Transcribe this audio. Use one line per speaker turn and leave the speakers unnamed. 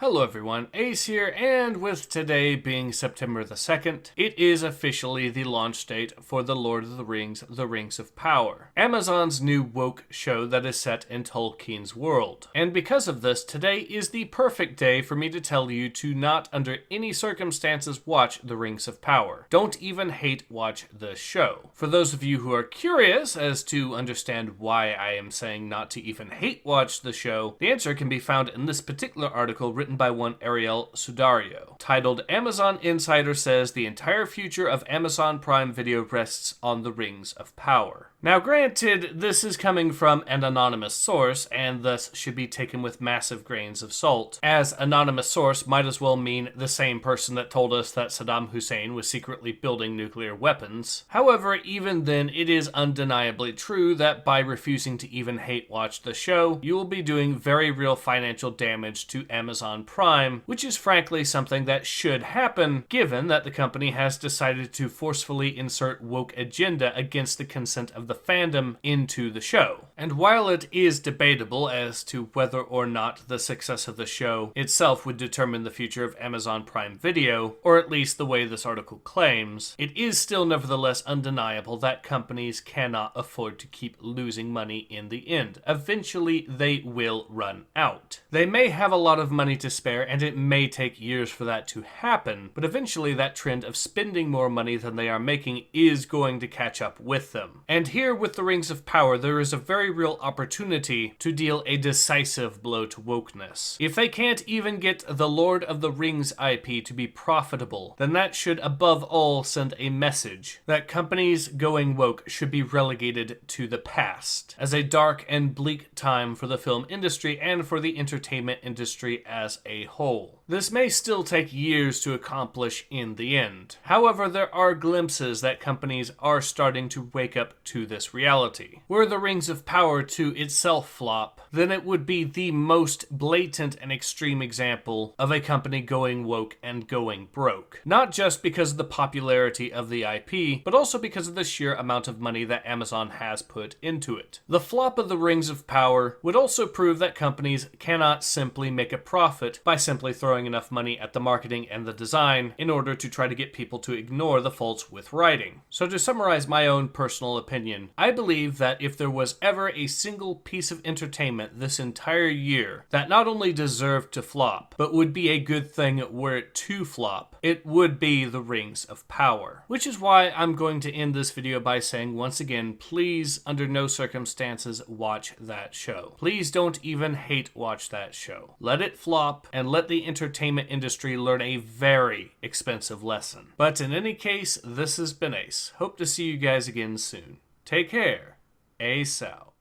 Hello everyone, Ace here, and with today being September the 2nd, it is officially the launch date for The Lord of the Rings, The Rings of Power, Amazon's new woke show that is set in Tolkien's world. And because of this, today is the perfect day for me to tell you to not under any circumstances watch The Rings of Power. Don't even hate watch the show. For those of you who are curious as to understand why I am saying not to even hate watch the show, the answer can be found in this particular article written by one Ariel Sudario, titled Amazon Insider Says the Entire Future of Amazon Prime Video Rests on the Rings of Power. Now granted, this is coming from an anonymous source, and thus should be taken with massive grains of salt, as anonymous source might as well mean the same person that told us that Saddam Hussein was secretly building nuclear weapons. However, even then, it is undeniably true that by refusing to even hate watch the show, you will be doing very real financial damage to Amazon Prime, which is frankly something that should happen, given that the company has decided to forcefully insert woke agenda against the consent of the fandom into the show. And while it is debatable as to whether or not the success of the show itself would determine the future of Amazon Prime Video, or at least the way this article claims, it is still nevertheless undeniable that companies cannot afford to keep losing money in the end. Eventually, they will run out. They may have a lot of money to spare, and it may take years for that to happen, but eventually that trend of spending more money than they are making is going to catch up with them. And here with the Rings of Power, there is a very real opportunity to deal a decisive blow to wokeness. If they can't even get the Lord of the Rings IP to be profitable, then that should above all send a message that companies going woke should be relegated to the past, as a dark and bleak time for the film industry and for the entertainment industry as a whole. This may still take years to accomplish in the end. However, there are glimpses that companies are starting to wake up to this reality. Were the Rings of Power to itself flop, then it would be the most blatant and extreme example of a company going woke and going broke. Not just because of the popularity of the IP, but also because of the sheer amount of money that Amazon has put into it. The flop of the Rings of Power would also prove that companies cannot simply make a profit by simply throwing enough money at the marketing and the design in order to try to get people to ignore the faults with writing. So to summarize my own personal opinion, I believe that if there was ever a single piece of entertainment this entire year that not only deserved to flop, but would be a good thing were it to flop, it would be the Rings of Power. Which is why I'm going to end this video by saying once again, please under no circumstances watch that show. Please don't even hate watch that show. Let it flop and let the entertainment industry learn a very expensive lesson. But in any case, this has been Ace. Hope to see you guys again soon. Take care. Ace out.